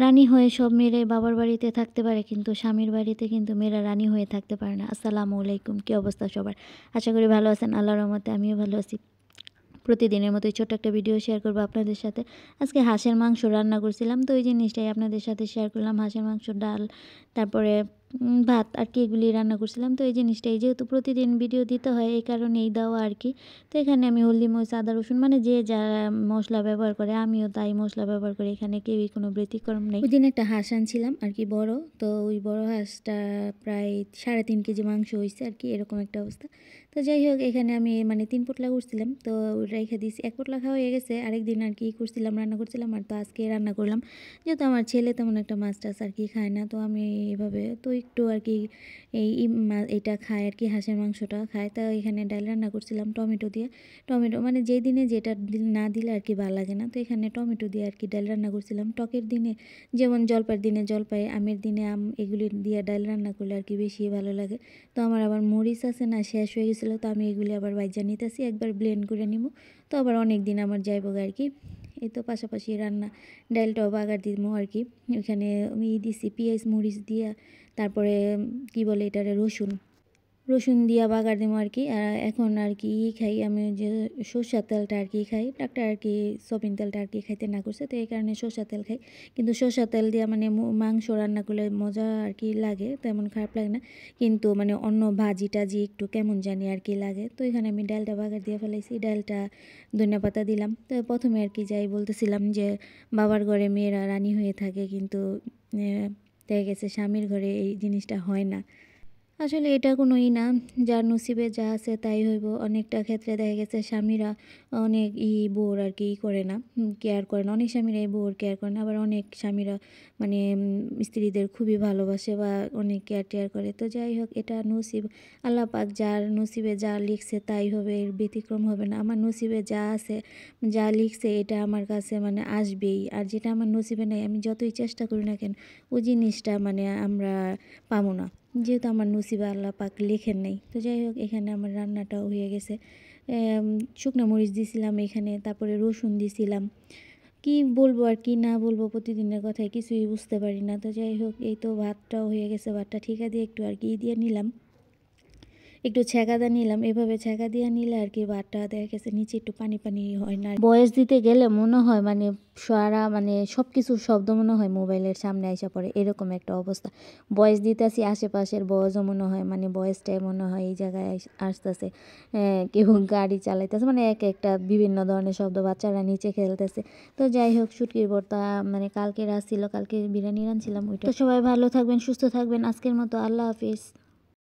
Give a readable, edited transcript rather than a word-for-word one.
রানী হয়ে সব মেয়েরাই বাবার বাড়িতে থাকতে পারে, কিন্তু স্বামীর বাড়িতে কিন্তু মেয়েরা রানী হয়ে থাকতে পারে না। আসসালামু আলাইকুম, কী অবস্থা সবার? আশা করি ভালো আছেন। আল্লাহর রহমতে আমিও ভালো আছি। প্রতিদিনের মতোই ছোট্ট একটা ভিডিও শেয়ার করবো আপনাদের সাথে। আজকে হাঁসের মাংস রান্না করছিলাম, তো ওই জিনিসটাই আপনাদের সাথে শেয়ার করলাম। হাঁসের মাংস, ডাল, তারপরে ভাত আর কি, এগুলি রান্না করছিলাম। তো এই জিনিসটাই যেহেতু প্রতিদিন ভিডিও দিতে হয়, এই কারণেই দেওয়া আর কি। তো এখানে আমি হলদি, মরিচ, আদা, রসুন, মানে যে যা মশলা ব্যবহার করে আমিও তাই মশলা ব্যবহার করি। এখানে কেউই কোনো ব্যতিক্রম নেই। ওই দিন একটা হাঁস আনছিলাম আর কি, বড়। তো ওই বড় হাঁসটা প্রায় 3.5 কেজি মাংস হয়েছে আর কি, এরকম একটা অবস্থা। তো যাই হোক, এখানে আমি মানে 3 পোটলা করছিলাম, তো রেখে দিয়েছি। 1 পোটলা খাওয়া হয়ে গেছে, আরেকদিন আর কি করছিলাম, রান্না করছিলাম। আর তো আজকে রান্না করলাম, যেহেতু আমার ছেলে তেমন একটা মাছ টাছ আর কি খায় না, তো আমি এভাবে তো একটু আর কি এইটা খায় আর কি, হাঁসের মাংসটা খায়। তো এখানে ডাল রান্না করছিলাম টমেটো দিয়ে। টমেটো মানে যেই দিনে যেটা না দিলে আর কি ভালো লাগে না, তো এখানে টমেটো দিয়ে আর কি ডাল রান্না করছিলাম। টকের দিনে যেমন জলপাইয়ের দিনে জলপাই, আমের দিনে আম, এগুলি দিয়ে ডাল রান্না করলে আর কি বেশি ভালো লাগে। তো আমার আবার মরিচ আছে না, শেষ হয়ে গেছিলো, তো আমি এগুলি আবার বাইজা নিতেছি, একবার ব্লেন্ড করে নিব। তো আবার অনেক দিন আমার যাইব আর কি। এই তো পাশাপাশি রান্না, ডালটাও বাগার দিব আর কি। ওইখানে আমি দিছি পেঁয়াজ মরিচ দিয়া, তারপরে কি বলে এটারে, রসুন দিয়া বাগার দেবো আর কি। আর এখন আর কি খাই আমি, যে সরষের তেলটা আর কি খাই। ডাক্তার আর কি সয়াবিন তেলটা আর কি খাইতে না করছে, তো এই কারণে সরষের তেল খাই। কিন্তু সরষের তেল দিয়া মানে মাংস রান্না করলে মজা আর কি লাগে, তেমন খারাপ লাগে না। কিন্তু মানে অন্য ভাজি টাজি একটু কেমন জানি আর কি লাগে। তো এখানে আমি ডালটা বাগার দিয়ে ফেলাইছি, ডালটা ধনিয়া পাতা দিলাম। তো প্রথমে আর কি যাই বলতেছিলাম যে বাবার ঘরে মেয়েরা রানী হয়ে থাকে, কিন্তু দেখা গেছে স্বামীর ঘরে এই জিনিসটা হয় না। আসলে এটা কোনোই না, যার নসিবে যা আছে তাই হইব। অনেকটা ক্ষেত্রে দেখা গেছে স্বামীরা অনেক বউর আর কি করে না, কেয়ার করে না। অনেক স্বামীরা এই বউর কেয়ার করে না, আবার অনেক স্বামীরা মানে স্ত্রীদের খুবই ভালোবাসে বা অনেক কেয়ার টেয়ার করে। তো যাই হোক, এটা নসিব, আল্লাহ পাক যার নসিবে যা লিখছে তাই হবে, এর ব্যতিক্রম হবে না। আমার নসিবে যা আছে, যা লিখছে, এটা আমার কাছে মানে আসবেই। আর যেটা আমার নসিবে নেই, আমি যতই চেষ্টা করি না কেন, ওই জিনিসটা মানে আমরা পাবো না, যেহেতু আমার নসিবে আল্লাহ পাক লেখেন নেই। তো যাই হোক, এখানে আমার রান্নাটাও হয়ে গেছে। শুকনো মরিচ দিছিলাম এখানে, তারপরে রসুন দিছিলাম। কি বলবো আর কি না বলবো, প্রতিদিনের কথায় কিছুই বুঝতে পারি না। তো যাই হোক, এই তো ভাতটাও হয়ে গেছে। ভাতটা ঠিকা দিয়ে একটু আর কি দিয়ে নিলাম, একটু ছ্যাঁকা দিয়ে নিলাম। এভাবে ছ্যাঁকা দিয়ে নিলে আর কি ভাতটা দেখা গেছে নিচে একটু পানি পানি হয় না। বয়স দিতে গেলে মনে হয় মানে সারা মানে সব কিছুর শব্দ মনে হয় মোবাইলের সামনে আইসা পড়ে, এরকম একটা অবস্থা। বয়স দিতেছি, আশেপাশের বয়সও মনে হয় মানে বয়সটাই মনে হয় এই জায়গায় আসতেছে। কেউ গাড়ি চালাইতেছে, মানে এক একটা বিভিন্ন ধরনের শব্দ, বাচ্চারা নিচে খেলতেছে। তো যাই হোক, শুটকির ভর্তা মানে কালকে রাত ছিল, কালকে বিরিয়ানি রাঁধছিলাম ওইটা। তো সবাই ভালো থাকবেন, সুস্থ থাকবেন। আজকের মতো আল্লাহ হাফিজ।